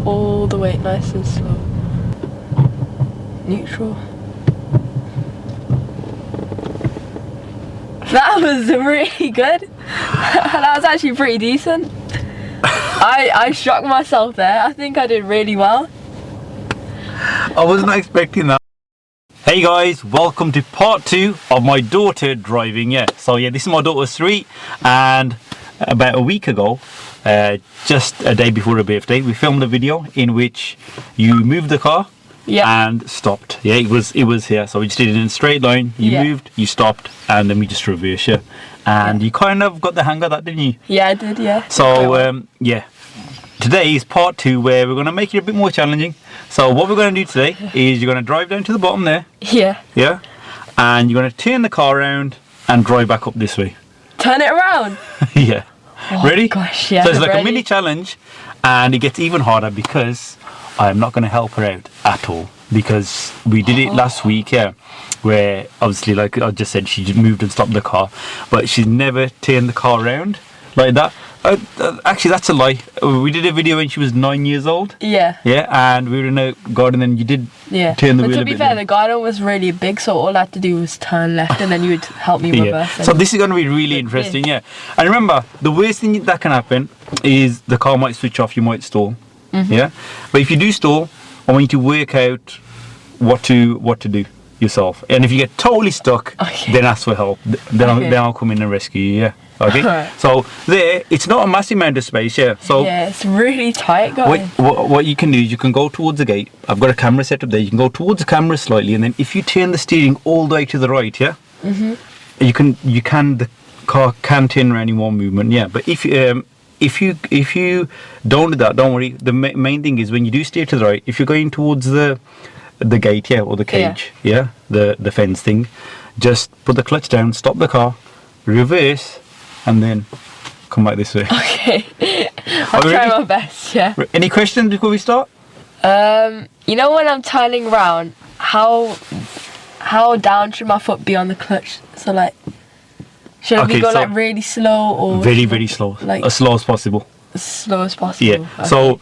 all the way, nice and slow. Neutral. That was really good. That was actually pretty decent. I shocked myself there. I think I did really well. I wasn't expecting that. Hey guys, welcome to part 2 of my daughter driving. So this is my daughter Sareet, and about a week ago, just a day before her birthday, we filmed a video in which you moved the car and stopped. It was here, so we just did it in a straight line. You moved, you stopped, and then we just reversed you. And you kind of got the hang of that, didn't you? Yeah, I did, yeah. So today is part 2 where we're going to make it a bit more challenging. So what we're going to do today is you're going to drive down to the bottom there. Yeah, and you're going to turn the car around and drive back up this way. Turn it around? Yeah. Oh, ready? Gosh, yeah. So it's like a mini challenge, and it gets even harder because I'm not going to help her out at all, because we did it last week, where obviously, like I just said, she just moved and stopped the car, but she's never turned the car around like that. Actually, that's a lie. We did a video when she was 9 years old. And we were in a garden, and you did turn the wheel. But to be fair, the garden was really big, so all I had to do was turn left, and then you would help me reverse. So this is going to be really interesting, And remember, the worst thing that can happen is the car might switch off, you might stall. But if you do stall, I want you to work out what to do yourself. And if you get totally stuck, then ask for help. Then I'll come in and rescue you. Okay. So there, it's not a massive amount of space. So it's really tight, guys. What you can do is you can go towards the gate. I've got a camera set up there. You can go towards the camera slightly, and then if you turn the steering all the way to the right, the car can turn around in one movement. But if you don't do that, don't worry. The main thing is when you do steer to the right, if you're going towards the gate, or the cage, the fence thing, just put the clutch down, stop the car, reverse, and then come back this way. Okay. I'll try my best, Any questions before we start? You know, when I'm turning round, how down should my foot be on the clutch? So like, should I go like really slow, or very slow, like as slow as possible? As slow as possible. Okay. So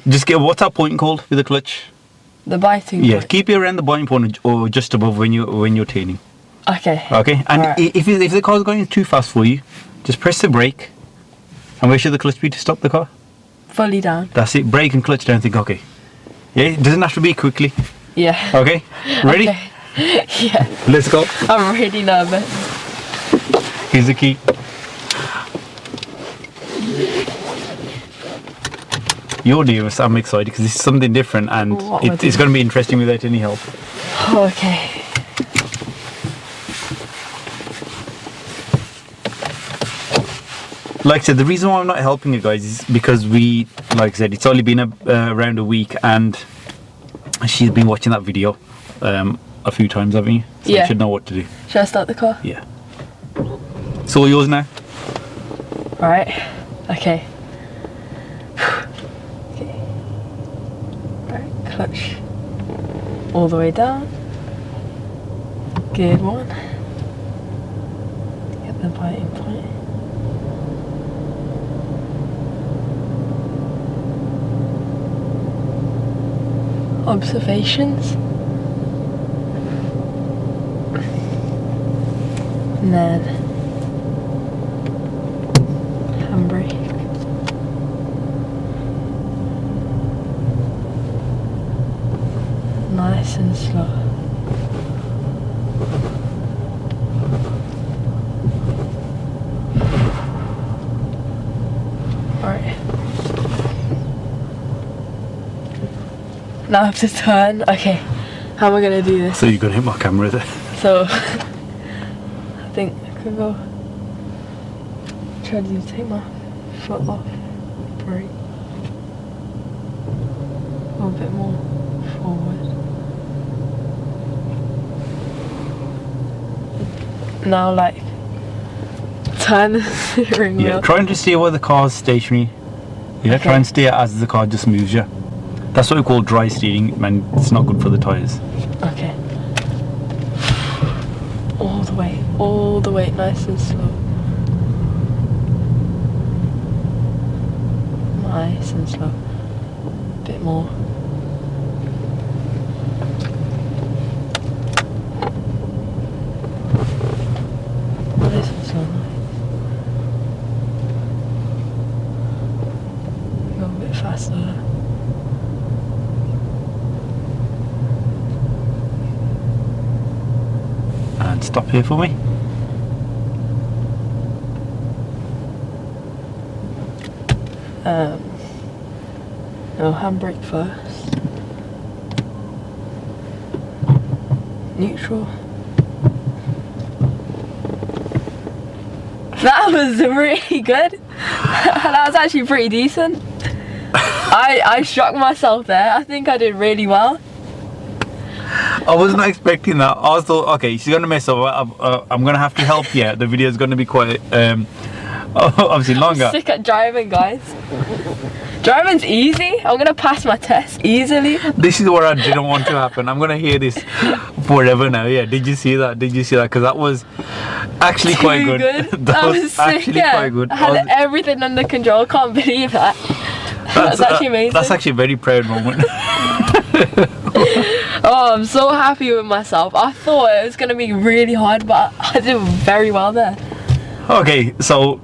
just get, what's that point called with the clutch? The biting point. Keep it around the biting point or just above when you're turning. Okay. And if the car's going too fast for you, just press the brake. And where should the clutch be to stop the car? Fully down. That's it. Brake and clutch down. Think, okay. It doesn't have to be quickly. Okay. Ready? Okay. Let's go. I'm really nervous. Here's the key. You're nervous. I'm excited because this is something different, and it's going to be interesting without any help. Okay. Like I said, the reason why I'm not helping you guys is because like I said, it's only been around a week, and she's been watching that video a few times, haven't you? So you should know what to do. Should I start the car? Yeah. It's all yours now. Right. Okay. Clutch all the way down. Geared 1. Get the biting point. Observations. And then handbrake. Nice and slow. Alright. Now I have to turn. Okay. How am I going to do this? So you're going to hit my camera there. So, I think I could go. Try to take my foot off. Brake. Or a bit more forward. Now, like, turn the steering wheel. Trying to steer while the car's stationary. Try and steer as the car just moves you. That's what we call dry steering, man. It's not good for the tyres. Okay. All the way, nice and slow. Nice and slow. bit more. Oh, this one's so nice. Go a bit faster. And stop here for me. No, handbrake first. Neutral. That was really good. That was actually pretty decent. I shocked myself there. I think I did really well. I was not expecting that. I thought, okay, she's gonna mess up. I'm gonna have to help you. The video is gonna be quite obviously longer. I'm sick at driving, guys. Driving's easy. I'm gonna pass my test easily. This is what I didn't want to happen. I'm gonna hear this forever now. Yeah, did you see that? Did you see that? Because that was actually quite good. That was sick, actually quite good. I had everything under control. Can't believe that. That's actually amazing. That's actually a very proud moment. Oh, I'm so happy with myself. I thought it was gonna be really hard, but I did very well there. Okay, so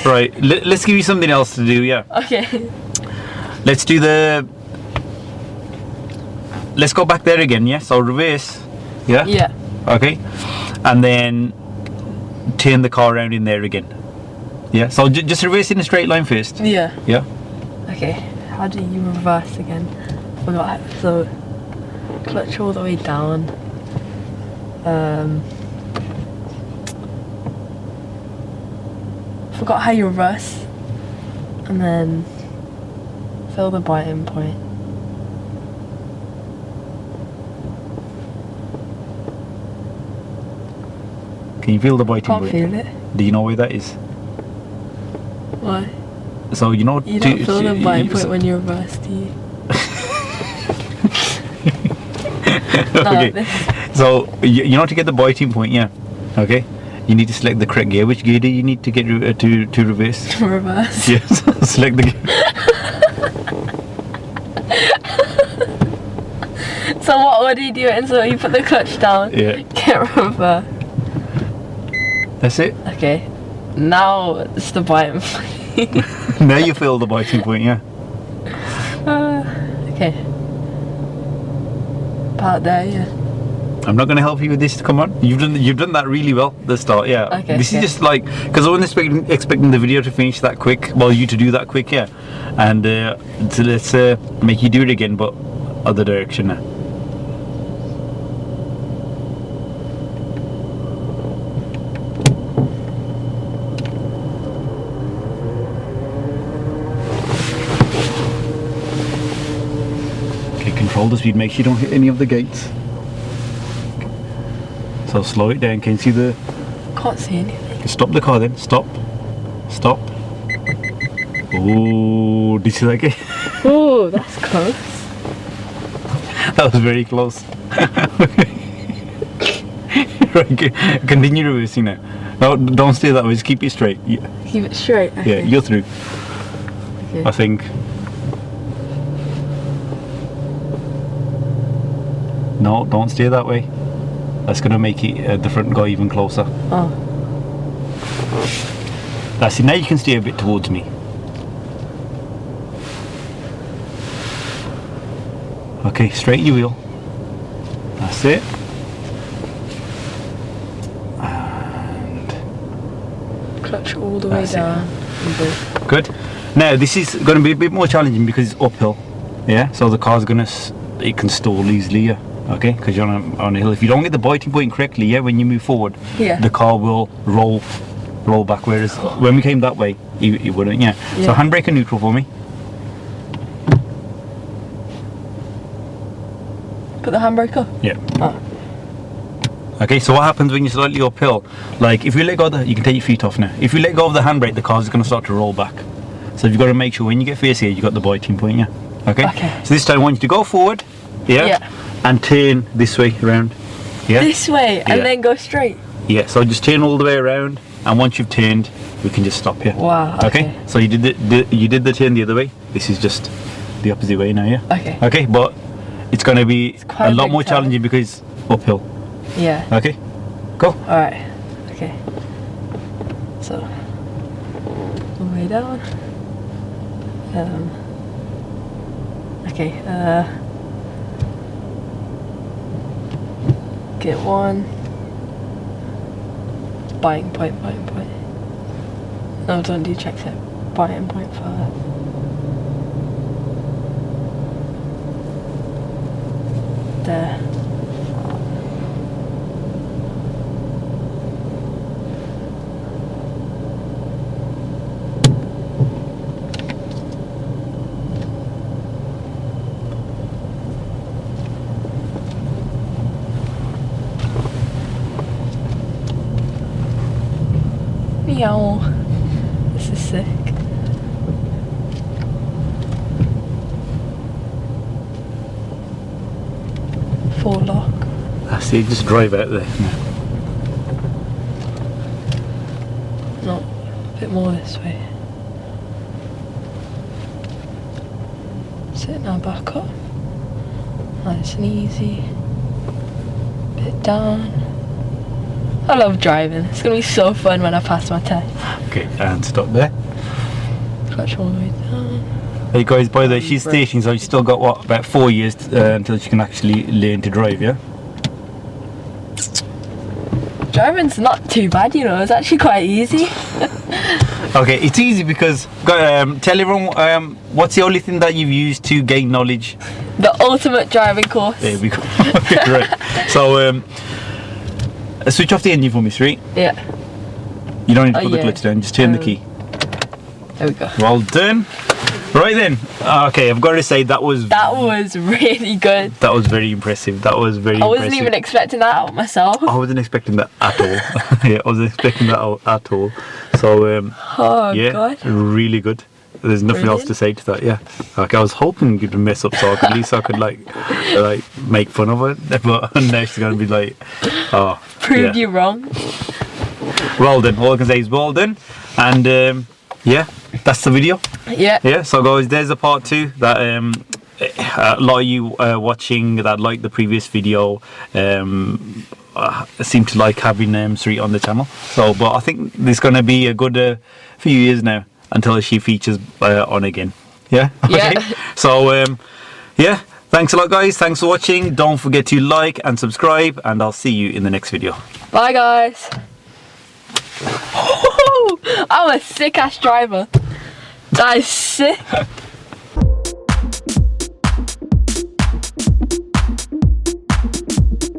right, let's give you something else to do. Yeah. Okay. Let's do the. Let's go back there again. Yeah. So reverse. Yeah. Yeah. Okay. And then turn the car around in there again. Yeah. So just reverse in a straight line first. Yeah. Yeah. Okay. How do you reverse again? Forgot. So clutch all the way down. Forgot how you reverse. And then fill the biting point. Can you feel the biting point? Can't feel it. Do you know where that is? Why? So you know. You don't feel the biting point when you reverse, do you? Okay. So you know, to get the biting point, yeah. Okay. You need to select the correct gear. Which gear do you need to get to reverse? Reverse. Yes. Select the gear. So what would you do? And so you put the clutch down. Yeah. Get reverse. That's it. Okay. Now it's the biting point. Now you feel the biting point, yeah. Okay. About there, yeah. I'm not going to help you with this. Come on, you've done that really well. The start, yeah. Okay. This is just like, because I wasn't expecting the video to finish that quick. Well, you to do that quick, yeah. And so let's make you do it again, but other direction now. Okay, control the speed. Make sure you don't hit any of the gates. So slow it down. Can you see the... Can't see anything. Stop the car then. Stop. Stop. Oh, did you see that guy? Oh, that's close. That was very close. Right, continue reversing now. No, don't stay that way. Just keep it straight. Yeah, Keep it straight. Okay. yeah, you're through. Okay. I think. No, don't stay that way. That's gonna make it the front go even closer. Oh. That's it. Now you can stay a bit towards me. Okay, straighten your wheel. That's it. And Clutch all the way That's it. down. And brake. good. Now this is going to be a bit more challenging because it's uphill. Yeah, so the car's gonna it can stall easily. Yeah. Okay, because you're on a hill. If you don't get the biting point correctly, yeah, when you move forward, Yeah. the car will roll back. Whereas when we came that way, it wouldn't. Yeah. So Yeah. handbrake and neutral for me. Put the handbrake up. Yeah. Oh. Okay, so what happens when you're slightly uphill? Like if you let go of you can take your feet off now. If you let go of the handbrake, the car's going to start to roll back. So you've got to make sure when you get face here, you got the biting point. Yeah. Okay. Okay. So this time I want you to go forward. Yeah. Yeah. And turn this way around. Yeah. This way and Yeah. then go straight. Yeah. So just turn all the way around, and once you've turned, we can just stop here. Wow. Okay. So you did the turn the other way. This is just the opposite way now, yeah? Okay. Okay, but it's going to be quite a a lot big more turn. challenging because uphill. Yeah. Okay, go. Alright. Okay. So, all the way down. Okay, get one. Biting point. No, don't do check set. Biting point first. There. Meow. This is sick. Full lock. I see, just drive out there. No, a bit more this way. Sit now back up. Nice and easy. Bit down. I love driving. It's gonna be so fun when I pass my test. Okay, and stop there. Clutch all the way down. Hey guys, by the way, she's stationary, so she's still got what, about 4 years until she can actually learn to drive, yeah? Driving's not too bad, you know. It's actually quite easy. Okay, it's easy because tell everyone what's the only thing that you've used to gain knowledge. The ultimate driving course. There we go. Right. So switch off the engine for me, Sareet. Yeah. You don't need to put the Yeah. clutch down, just turn the key. There we go. Well done. Right then. Okay, I've got to say that was really good. that was very impressive. That was very I wasn't impressive. even expecting that out myself. I wasn't expecting that at all. Yeah, I wasn't expecting that at all. So Oh yeah, god. really good. There's nothing else to say to that. Yeah, like I was hoping you'd mess up, so at least I could like make fun of it. But now she's gonna be like, oh, Proved yeah. you wrong. Well done. All I can say is well done. And yeah, that's the video. Yeah. Yeah. So guys, there's a part 2 that a lot of you watching that like the previous video seem to like having Sareet on the channel. So, but I think there's gonna be a good few years now until she features on again. Yeah. Yeah. So yeah, thanks a lot guys, thanks for watching. Don't forget to like and subscribe, and I'll see you in the next video. Bye guys. I'm a sick ass driver. That is sick.